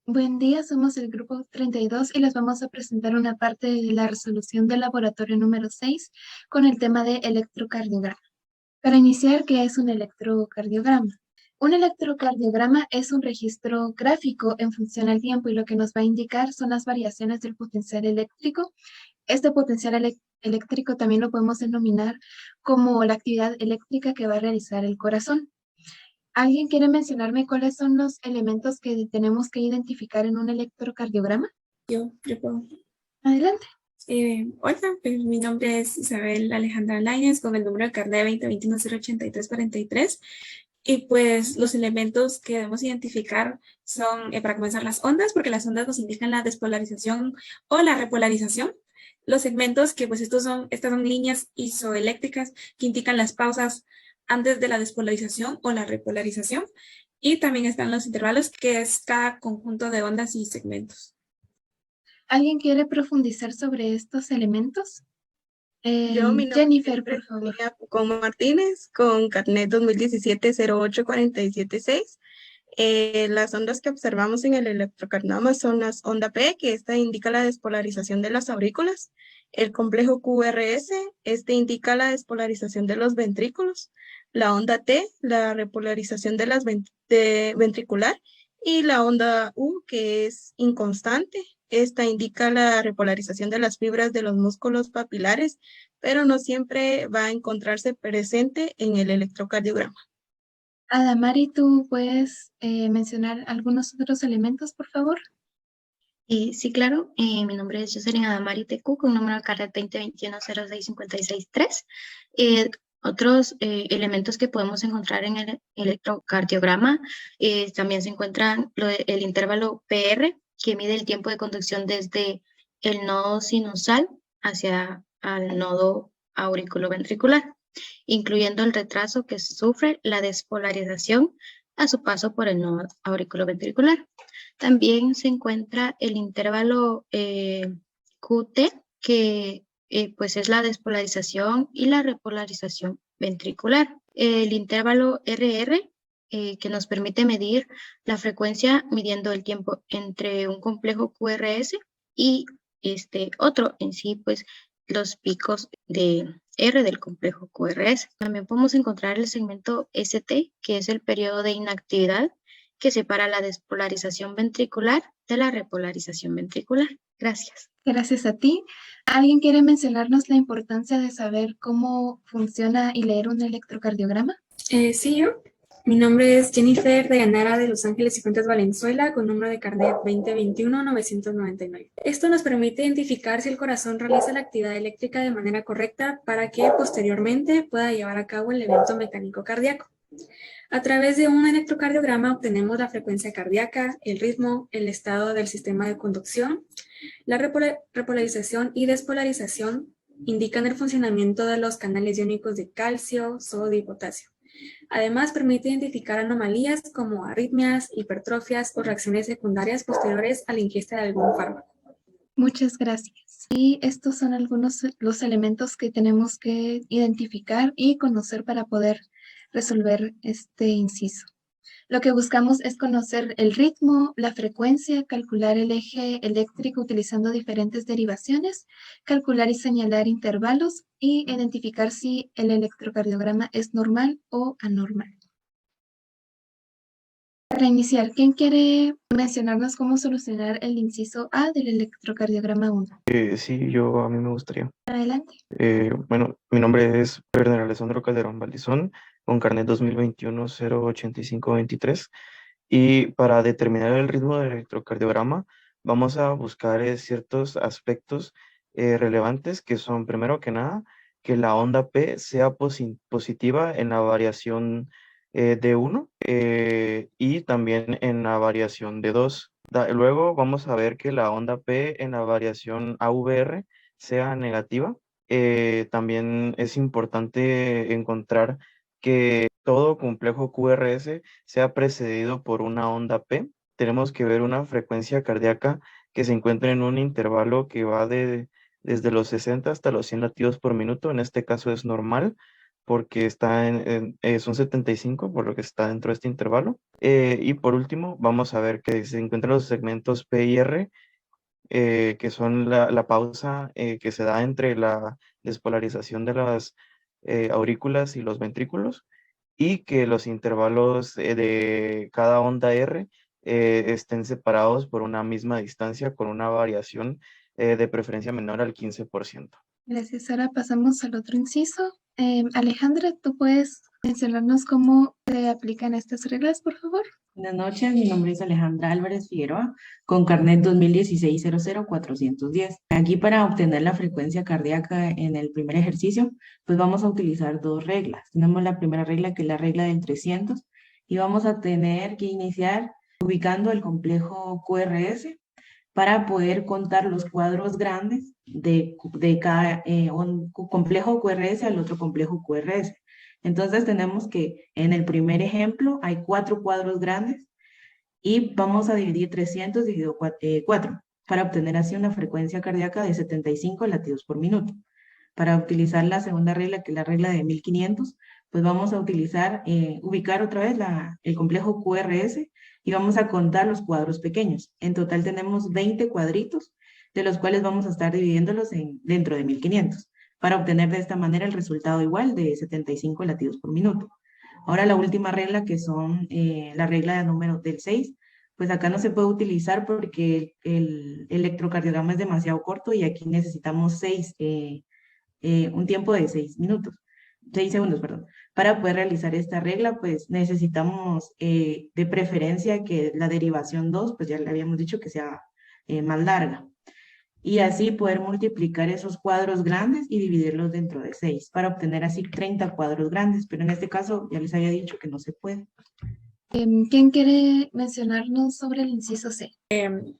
Buen día, somos el grupo 32 y les vamos a presentar una parte de la resolución del laboratorio número 6 con el tema de electrocardiograma. Para iniciar, ¿qué es un electrocardiograma? Un electrocardiograma es un registro gráfico en función al tiempo y lo que nos va a indicar son las variaciones del potencial eléctrico. Este potencial eléctrico también lo podemos denominar como la actividad eléctrica que va a realizar el corazón. ¿Alguien quiere mencionarme cuáles son los elementos que tenemos que identificar en un electrocardiograma? Yo puedo. Adelante. Hola, pues, mi nombre es Isabel Alejandra Lainez con el número de carnet 2021-08343. Y pues los elementos que debemos identificar son, para comenzar, las ondas, porque las ondas nos indican la despolarización o la repolarización. Los segmentos, que pues estas son líneas isoeléctricas que indican las pausas antes de la despolarización o la repolarización. Y también están los intervalos, que es cada conjunto de ondas y segmentos. ¿Alguien quiere profundizar sobre estos elementos? Mi nombre es Jennifer, por favor. Brenda Pucón Martínez, con carnet 2017-084776. Las ondas que observamos en el electrocardiograma son las onda P, que esta indica la despolarización de las aurículas, el complejo QRS, este indica la despolarización de los ventrículos, la onda T, la repolarización de las ventricular, y la onda U, que es inconstante. Esta indica la repolarización de las fibras de los músculos papilares, pero no siempre va a encontrarse presente en el electrocardiograma. Adamari, ¿tú puedes mencionar algunos otros elementos, por favor? Sí, claro. Mi nombre es Jocelyn Adamari Tecu, con número de carnet 2021-065663. Otros elementos que podemos encontrar en el electrocardiograma también se encuentran el intervalo PR, que mide el tiempo de conducción desde el nodo sinusal hacia el nodo auriculoventricular, incluyendo el retraso que sufre la despolarización a su paso por el nodo auriculoventricular. También se encuentra el intervalo QT, que pues es la despolarización y la repolarización ventricular. El intervalo RR, que nos permite medir la frecuencia midiendo el tiempo entre un complejo QRS y este otro, en sí, pues los picos de R del complejo QRS. También podemos encontrar el segmento ST, que es el periodo de inactividad que separa la despolarización ventricular de la repolarización ventricular. Gracias. Gracias a ti. ¿Alguien quiere mencionarnos la importancia de saber cómo funciona y leer un electrocardiograma? Sí, yo. Mi nombre es Jennifer de Ganara de Los Ángeles y Fuentes Valenzuela, con número de carnet 2021-999. Esto nos permite identificar si el corazón realiza la actividad eléctrica de manera correcta para que posteriormente pueda llevar a cabo el evento mecánico cardíaco. A través de un electrocardiograma obtenemos la frecuencia cardíaca, el ritmo, el estado del sistema de conducción. La repolarización y despolarización indican el funcionamiento de los canales iónicos de calcio, sodio y potasio. Además, permite identificar anomalías como arritmias, hipertrofias o reacciones secundarias posteriores a la ingesta de algún fármaco. Muchas gracias. Y estos son algunos los elementos que tenemos que identificar y conocer para poder resolver este inciso. Lo que buscamos es conocer el ritmo, la frecuencia, calcular el eje eléctrico utilizando diferentes derivaciones, calcular y señalar intervalos y identificar si el electrocardiograma es normal o anormal. Para iniciar, ¿quién quiere mencionarnos cómo solucionar el inciso A del electrocardiograma 1? Sí, a mí me gustaría. Adelante. Bueno, mi nombre es Werner Alessandro Calderón Valdizón, con carnet 2021-08523. Y para determinar el ritmo del electrocardiograma, vamos a buscar ciertos aspectos relevantes, que son, primero que nada, que la onda P sea positiva en la variación de 1 y también en la variación de 2. Luego vamos a ver que la onda P en la variación AVR sea negativa. También es importante encontrar que todo complejo QRS sea precedido por una onda P. Tenemos que ver una frecuencia cardíaca que se encuentra en un intervalo que va desde los 60 hasta los 100 latidos por minuto. En este caso es normal. porque son 75, por lo que está dentro de este intervalo. Y por último, vamos a ver que se encuentran los segmentos P y R, que son la pausa que se da entre la despolarización de las aurículas y los ventrículos, y que los intervalos de cada onda R estén separados por una misma distancia con una variación de preferencia menor al 15%. Gracias. Ahora pasamos al otro inciso. Alejandra, ¿tú puedes mencionarnos cómo se aplican estas reglas, por favor? Buenas noches, mi nombre es Alejandra Álvarez Figueroa, con carnet 2016-00410. Aquí para obtener la frecuencia cardíaca en el primer ejercicio, pues vamos a utilizar dos reglas. Tenemos la primera regla, que es la regla del 300, y vamos a tener que iniciar ubicando el complejo QRS para poder contar los cuadros grandes de cada un complejo QRS al otro complejo QRS. Entonces tenemos que en el primer ejemplo hay 4 cuadros grandes y vamos a dividir 300 dividido 4 para obtener así una frecuencia cardíaca de 75 latidos por minuto. Para utilizar la segunda regla, que es la regla de 1500, pues vamos a ubicar otra vez el complejo QRS y vamos a contar los cuadros pequeños. En total tenemos 20 cuadritos, de los cuales vamos a estar dividiéndolos dentro de 1500. Para obtener de esta manera el resultado igual de 75 latidos por minuto. Ahora la última regla, que son la regla de número del 6, pues acá no se puede utilizar porque el electrocardiograma es demasiado corto y aquí necesitamos un tiempo de 6 segundos, perdón. Para poder realizar esta regla, pues necesitamos de preferencia que la derivación 2, pues ya le habíamos dicho que sea más larga. Y así poder multiplicar esos cuadros grandes y dividirlos dentro de 6 para obtener así 30 cuadros grandes, pero en este caso ya les había dicho que no se puede. ¿Quién quiere mencionarnos sobre el inciso C?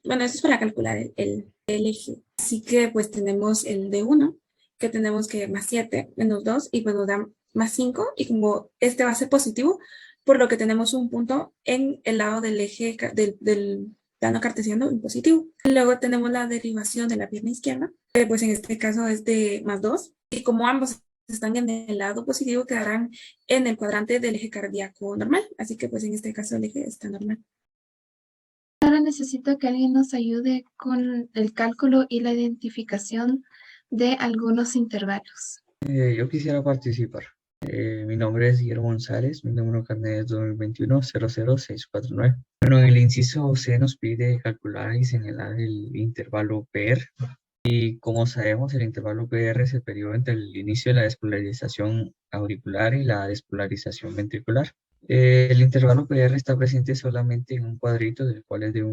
Bueno, eso es para calcular el eje. Así que pues tenemos el de 1, que tenemos que más 7 menos 2 y pues nos da más 5, y como este va a ser positivo, por lo que tenemos un punto en el lado del eje del plano cartesiano en positivo. Luego tenemos la derivación de la pierna izquierda, que pues en este caso es de más 2, y como ambos están en el lado positivo, quedarán en el cuadrante del eje cardíaco normal, así que pues en este caso el eje está normal. Ahora necesito que alguien nos ayude con el cálculo y la identificación de algunos intervalos. Yo quisiera participar. Mi nombre es Guillermo González, mi número de carnet es 2021-00649. Bueno, en el inciso C nos pide calcular y señalar el intervalo PR. Y como sabemos, el intervalo PR es el periodo entre el inicio de la despolarización auricular y la despolarización ventricular. El intervalo PR está presente solamente en un cuadrito, del cual es de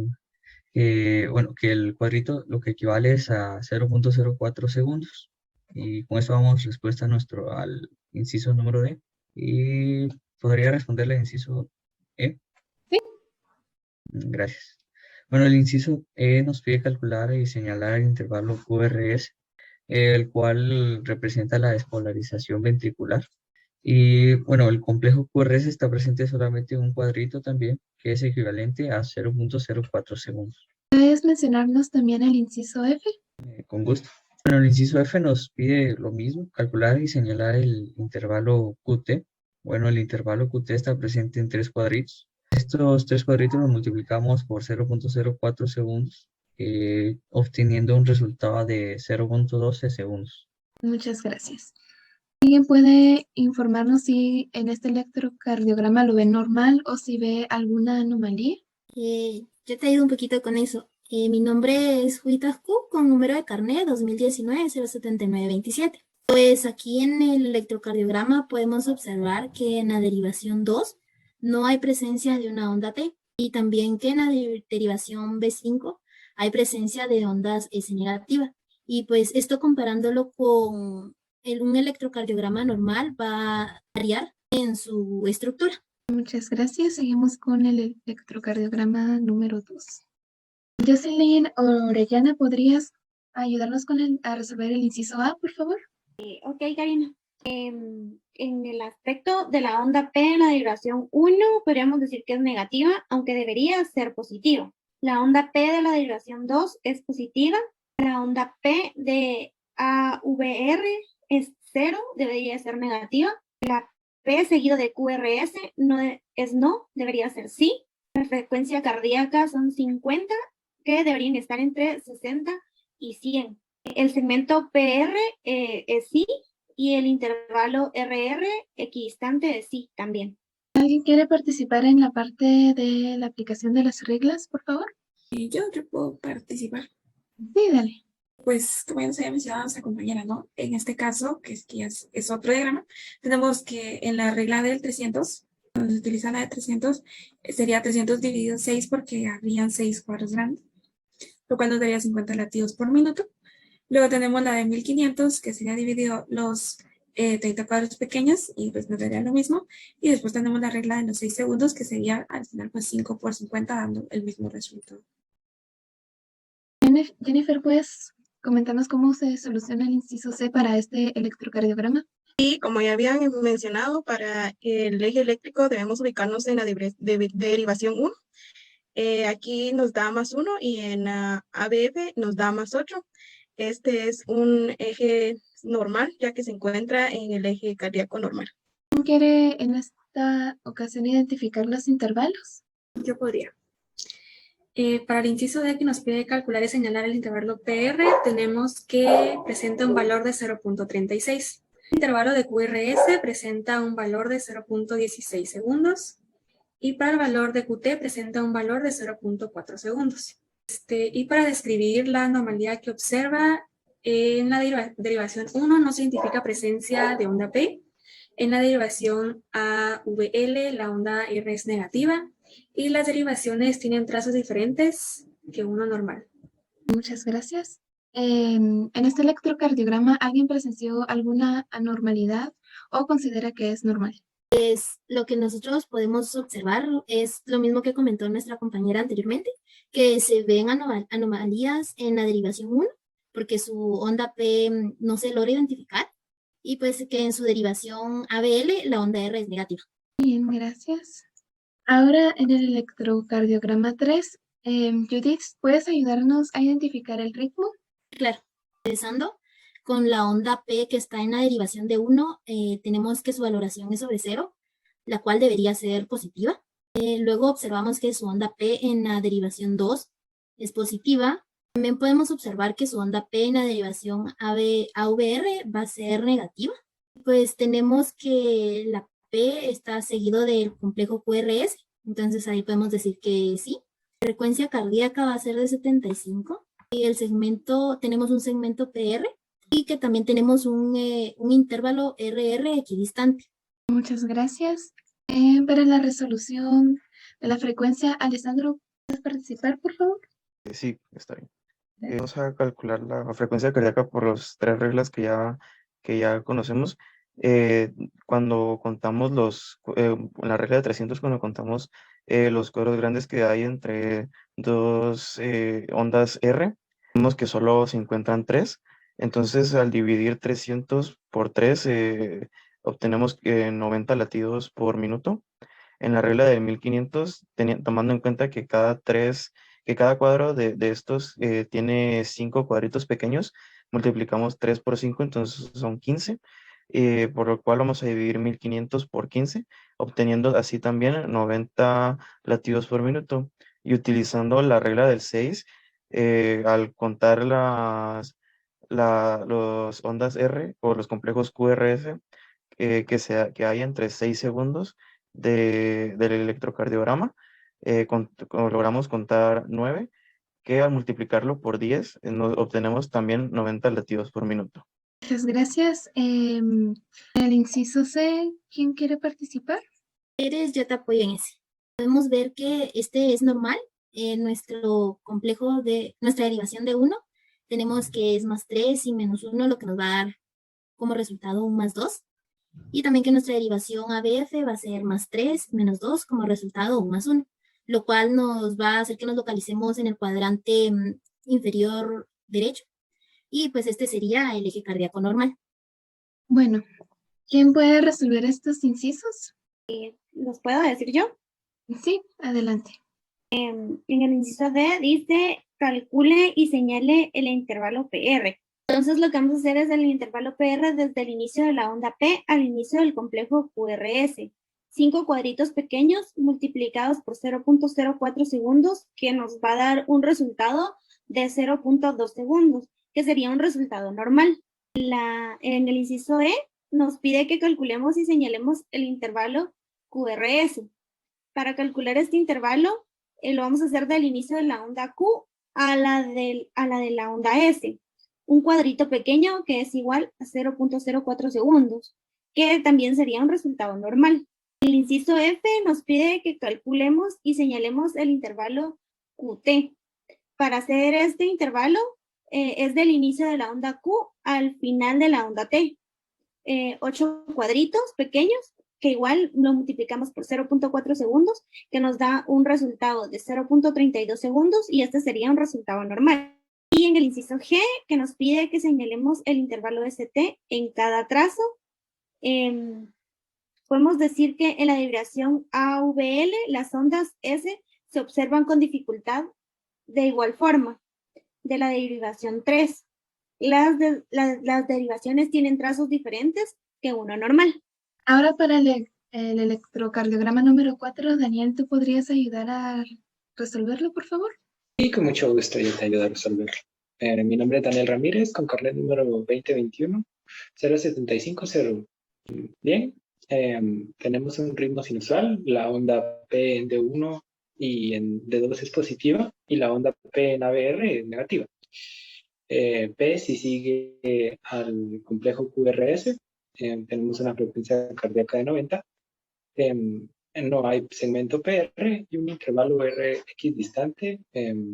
que el cuadrito lo que equivale es a 0.04 segundos. Y con eso damos respuesta al inciso número D. Y podría responderle al inciso E. Sí. Gracias. Bueno, el inciso E nos pide calcular y señalar el intervalo QRS, el cual representa la despolarización ventricular. Y bueno, el complejo QRS está presente solamente en un cuadrito también, que es equivalente a 0.04 segundos. ¿Puedes mencionarnos también el inciso F? Con gusto. Bueno, el inciso F nos pide lo mismo, calcular y señalar el intervalo QT. Bueno, el intervalo QT está presente en 3 cuadritos. Estos 3 cuadritos los multiplicamos por 0.04 segundos, obteniendo un resultado de 0.12 segundos. Muchas gracias. ¿Alguien puede informarnos si en este electrocardiograma lo ve normal o si ve alguna anomalía? Yo te ayudo un poquito con eso. Mi nombre es Julieta Q, con número de carnet 2019-07927. Pues aquí en el electrocardiograma podemos observar que en la derivación 2 no hay presencia de una onda T, y también que en la derivación B5 hay presencia de ondas S negativa. Y pues esto, comparándolo con un electrocardiograma normal, va a variar en su estructura. Muchas gracias. Seguimos con el electrocardiograma número 2. Jocelyn Orellana, ¿podrías ayudarnos a resolver el inciso A, por favor? Ok, Karina. En el aspecto de la onda P en la derivación 1, podríamos decir que es negativa, aunque debería ser positiva. La onda P de la derivación 2 es positiva. La onda P de AVR es 0, debería ser negativa. La P seguido de QRS es no, debería ser sí. La frecuencia cardíaca son 50, que deberían estar entre 60 y 100. El segmento PR es sí, y el intervalo RR equidistante es sí también. ¿Alguien quiere participar en la parte de la aplicación de las reglas, por favor? Yo puedo participar. Sí, dale. Pues, como ya nos había mencionado nuestra compañera, ¿no? En este caso, que ya es otro diagrama, tenemos que en la regla del 300, cuando se utiliza la de 300, sería 300 dividido 6 porque habrían 6 cuadros grandes, lo cual nos daría 50 latidos por minuto. Luego tenemos la de 1500, que sería dividido los 30 cuadros pequeños y pues nos daría lo mismo. Y después tenemos la regla de los 6 segundos, que sería al final pues 5 por 50 dando el mismo resultado. Jennifer, ¿puedes comentarnos cómo se soluciona el inciso C para este electrocardiograma? Y como ya habían mencionado, para el eje eléctrico debemos ubicarnos en la derivación 1. Aquí nos da más 1 y en ABF nos da más 8. Este es un eje normal, ya que se encuentra en el eje cardíaco normal. ¿Quién quiere en esta ocasión identificar los intervalos? Yo podría. Para el inciso D que nos pide calcular y señalar el intervalo PR, tenemos que presenta un valor de 0.36. El intervalo de QRS presenta un valor de 0.16 segundos. Y para el valor de QT presenta un valor de 0.4 segundos. Y para describir la normalidad que observa, en la derivación 1 no se identifica presencia de onda P. En la derivación AVL, la onda R es negativa. Y las derivaciones tienen trazos diferentes que uno normal. Muchas gracias. En este electrocardiograma, ¿alguien presenció alguna anormalidad o considera que es normal? Lo que nosotros podemos observar es lo mismo que comentó nuestra compañera anteriormente, que se ven anomalías en la derivación 1, porque su onda P no se logra identificar, y pues que en su derivación ABL la onda R es negativa. Bien, gracias. Ahora en el electrocardiograma 3, Judith, ¿puedes ayudarnos a identificar el ritmo? Claro, empezando con la onda P que está en la derivación de 1, tenemos que su valoración es sobre 0, la cual debería ser positiva. Luego observamos que su onda P en la derivación 2 es positiva. También podemos observar que su onda P en la derivación AVR va a ser negativa. Pues tenemos que la P está seguido del complejo QRS, entonces ahí podemos decir que sí. La frecuencia cardíaca va a ser de 75 y el segmento, tenemos un segmento PR y que también tenemos un intervalo RR equidistante. Muchas gracias. Para la resolución de la frecuencia, Alessandro, ¿puedes participar, por favor? Sí, está bien. Vamos a calcular la frecuencia cardíaca por las 3 reglas que ya conocemos. Cuando contamos en la regla de 300, cuando contamos los cuadros grandes que hay entre dos ondas R, vemos que solo se encuentran 3. Entonces, al dividir 300 por 3, obtenemos 90 latidos por minuto. En la regla de 1500, tomando en cuenta que cada cuadro de estos tiene 5 cuadritos pequeños, multiplicamos 3 por 5, entonces son 15, por lo cual vamos a dividir 1500 por 15, obteniendo así también 90 latidos por minuto. Y utilizando la regla del 6, al contar los ondas R o los complejos QRS que hay entre 6 segundos del electrocardiograma, logramos contar 9, que al multiplicarlo por 10 obtenemos también 90 latidos por minuto. Muchas gracias. En el inciso C, ¿quién quiere participar? Yo te apoyo en ese. Podemos ver que este es normal. En nuestro complejo de nuestra derivación de 1, tenemos que es más 3 y menos 1, lo que nos va a dar como resultado un más 2. Y también que nuestra derivación ABF va a ser más 3 menos 2 como resultado un más 1, lo cual nos va a hacer que nos localicemos en el cuadrante inferior derecho. Y pues este sería el eje cardíaco normal. Bueno, ¿quién puede resolver estos incisos? ¿Los puedo decir yo? Sí, adelante. En el inciso D dice, calcule y señale el intervalo PR. Entonces lo que vamos a hacer es el intervalo PR desde el inicio de la onda P al inicio del complejo QRS. 5 cuadritos pequeños multiplicados por 0.04 segundos, que nos va a dar un resultado de 0.2 segundos, que sería un resultado normal. En el inciso E nos pide que calculemos y señalemos el intervalo QRS. Para calcular este intervalo, lo vamos a hacer del inicio de la onda Q a la de la onda S. Un cuadrito pequeño que es igual a 0.04 segundos, que también sería un resultado normal. El inciso F nos pide que calculemos y señalemos el intervalo QT. Para hacer este intervalo, es del inicio de la onda Q al final de la onda T. 8 cuadritos pequeños, que igual lo multiplicamos por 0.4 segundos, que nos da un resultado de 0.32 segundos, y este sería un resultado normal. Y en el inciso G, que nos pide que señalemos el intervalo ST en cada trazo, podemos decir que en la derivación AVL, las ondas S se observan con dificultad de igual forma. De la derivación 3, las derivaciones tienen trazos diferentes que uno normal. Ahora para el electrocardiograma número 4, Daniel, ¿tú podrías ayudar a resolverlo, por favor? Y con mucho gusto yo te ayudo a resolverlo. Mi nombre es Daniel Ramírez, con carnet número 2021-07501. Bien, tenemos un ritmo sinusual, la onda P en D1 y en D2 es positiva, y la onda P en ABR es negativa. P, si sigue al complejo QRS, tenemos una frecuencia cardíaca de 90. No hay segmento PR y un intervalo RX distante,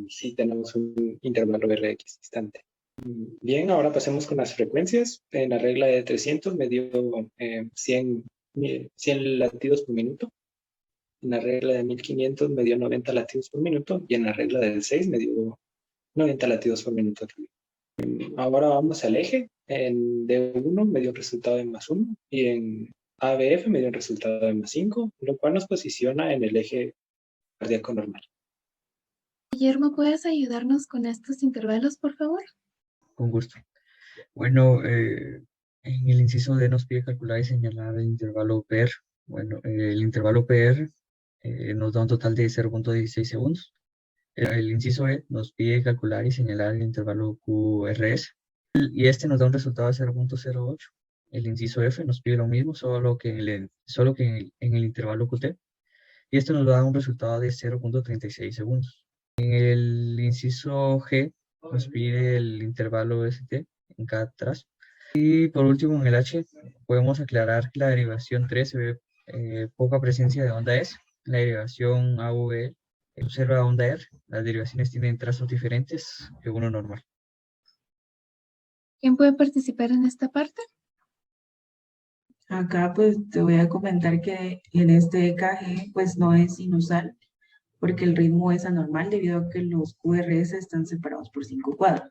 si tenemos un intervalo RX distante. Bien, ahora pasemos con las frecuencias. En la regla de 300 me dio 100 latidos por minuto. En la regla de 1500 me dio 90 latidos por minuto, y en la regla del 6 me dio 90 latidos por minuto también. Ahora vamos al eje. En D1 me dio un resultado de +1 y en ABF me dio un resultado de +5, lo cual nos posiciona en el eje cardíaco normal. Guillermo, ¿puedes ayudarnos con estos intervalos, por favor? Con gusto. Bueno, en el inciso D nos pide calcular y señalar el intervalo PR. Bueno, el intervalo PR nos da un total de 0.16 segundos. El inciso E nos pide calcular y señalar el intervalo QRS, y este nos da un resultado de 0.08. El inciso F nos pide lo mismo, solo que en el intervalo QT, y esto nos da un resultado de 0.36 segundos. En el inciso G nos pide el intervalo ST en cada trazo. Y por último, en el H podemos aclarar que la derivación 3 se ve poca presencia de onda S. En la derivación AV observa onda R. Las derivaciones tienen trazos diferentes que uno normal. ¿Quién puede participar en esta parte? Acá pues te voy a comentar que en este EKG pues no es inusual, porque el ritmo es anormal debido a que los QRS están separados por 5 cuadros.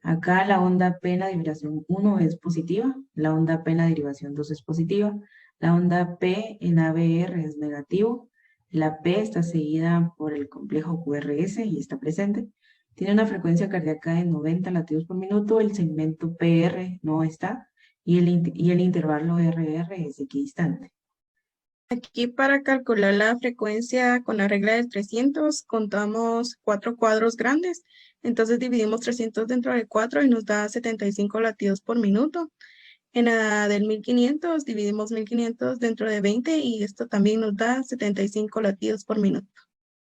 Acá la onda P en la derivación 1 es positiva, la onda P en la derivación 2 es positiva, la onda P en ABR es negativo, la P está seguida por el complejo QRS y está presente. Tiene una frecuencia cardíaca de 90 latidos por minuto, el segmento PR no está, y el intervalo RR es equidistante. Aquí para calcular la frecuencia con la regla del 300 contamos 4 cuadros grandes, entonces dividimos 300 dentro de 4 y nos da 75 latidos por minuto. En la del 1500 dividimos 1500 dentro de 20 y esto también nos da 75 latidos por minuto.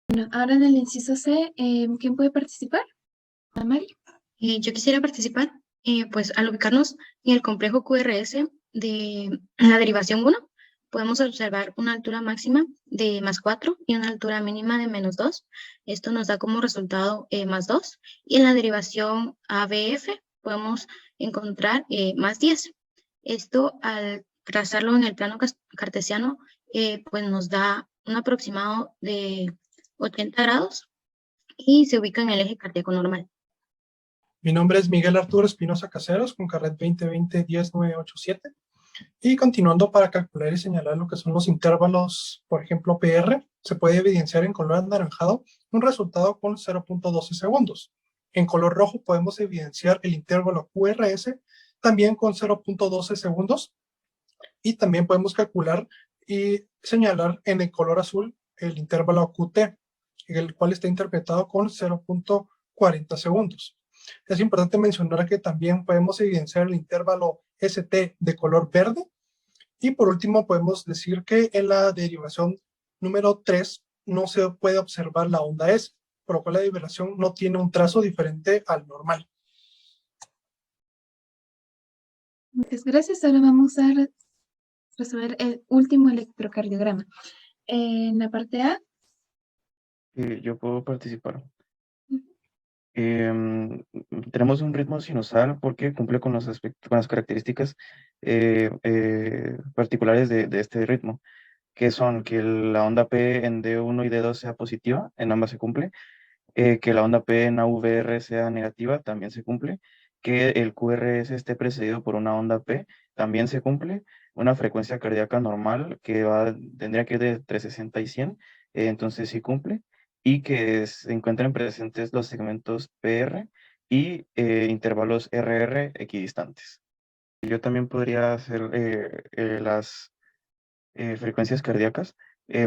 Bueno, ahora en el inciso C, ¿quién puede participar? Mari. Yo quisiera participar, pues al ubicarnos en el complejo QRS de la derivación 1, podemos observar una altura máxima de +4 y una altura mínima de -2. Esto nos da como resultado +2. Y en la derivación ABF podemos encontrar +10. Esto, al trazarlo en el plano cartesiano, pues nos da un aproximado de 80 grados y se ubica en el eje cardíaco normal. Mi nombre es Miguel Arturo Espinosa Caseros, con carnet 2020-10987. Y continuando, para calcular y señalar lo que son los intervalos, por ejemplo, PR, se puede evidenciar en color anaranjado un resultado con 0.12 segundos. En color rojo podemos evidenciar el intervalo QRS, también con 0.12 segundos, y también podemos calcular y señalar en el color azul el intervalo QT, el cual está interpretado con 0.40 segundos. Es importante mencionar que también podemos evidenciar el intervalo ST de color verde, y por último podemos decir que en la derivación número 3 no se puede observar la onda S, por lo cual la derivación no tiene un trazo diferente al normal. Muchas gracias. Ahora vamos a resolver el último electrocardiograma. En la parte A. Yo puedo participar. Ujú. Tenemos un ritmo sinusal porque cumple con los aspectos, con las características particulares de este ritmo, que son que la onda P en D1 y D2 sea positiva, en ambas se cumple, que la onda P en AVR sea negativa, también se cumple, que el QRS esté precedido por una onda P, también se cumple, una frecuencia cardíaca normal que tendría que ir de entre 60 y 100, entonces sí cumple, y que se encuentren presentes los segmentos PR y intervalos RR equidistantes. Yo también podría hacer las frecuencias cardíacas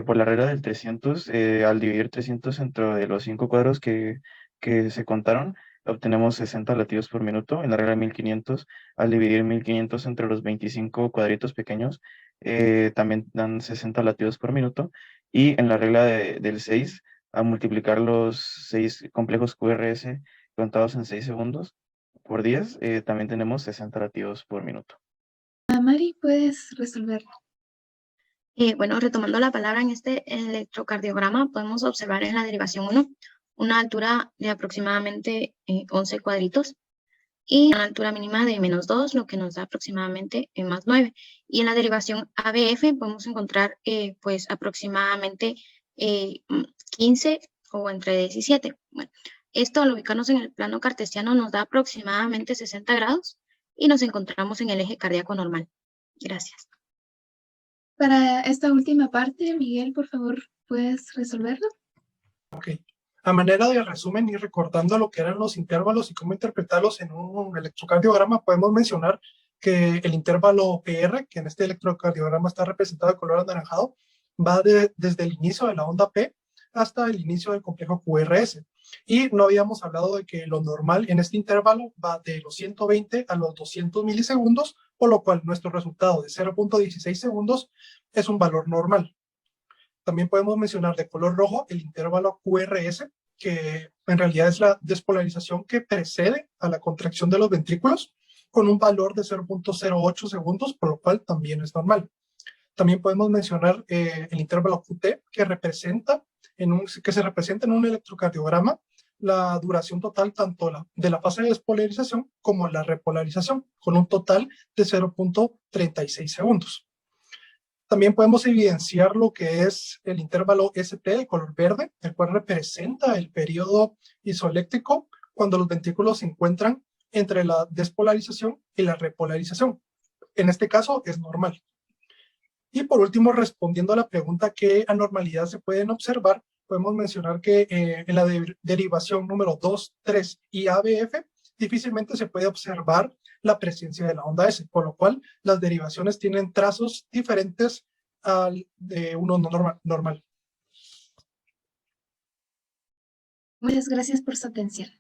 por la regla del 300. Al dividir 300 entre los 5 cuadros que se contaron, obtenemos 60 latidos por minuto. En la regla de 1500, al dividir 1500 entre los 25 cuadritos pequeños, también dan 60 latidos por minuto. Y en la regla del 6, a multiplicar los 6 complejos QRS contados en 6 segundos por 10, también tenemos 60 latidos por minuto. Mari, ¿puedes resolverlo? Bueno, retomando la palabra, en este electrocardiograma podemos observar en la derivación 1 una altura de aproximadamente 11 cuadritos y una altura mínima de -2, lo que nos da aproximadamente más 9. Y en la derivación ABF podemos encontrar pues aproximadamente 15 o entre 17. Bueno, esto al ubicarnos en el plano cartesiano nos da aproximadamente 60 grados y nos encontramos en el eje cardíaco normal. Gracias. Para esta última parte, Miguel, por favor, ¿puedes resolverlo? Ok. A manera de resumen y recordando lo que eran los intervalos y cómo interpretarlos en un electrocardiograma, podemos mencionar que el intervalo PR, que en este electrocardiograma está representado de color anaranjado, va desde el inicio de la onda P hasta el inicio del complejo QRS. Y no habíamos hablado de que lo normal en este intervalo va de los 120 a los 200 milisegundos, por lo cual nuestro resultado de 0.16 segundos es un valor normal. También podemos mencionar de color rojo el intervalo QRS, que en realidad es la despolarización que precede a la contracción de los ventrículos, con un valor de 0.08 segundos, por lo cual también es normal. También podemos mencionar el intervalo QT, que se representa en un electrocardiograma la duración total tanto de la fase de despolarización como la repolarización, con un total de 0.36 segundos. También podemos evidenciar lo que es el intervalo ST de color verde, el cual representa el periodo isoeléctrico cuando los ventrículos se encuentran entre la despolarización y la repolarización. En este caso es normal. Y por último, respondiendo a la pregunta qué anormalidad se pueden observar, podemos mencionar que en la derivación número 2, 3 y ABF difícilmente se puede observar la presencia de la onda S, por lo cual las derivaciones tienen trazos diferentes al de uno normal. Muchas gracias por su atención.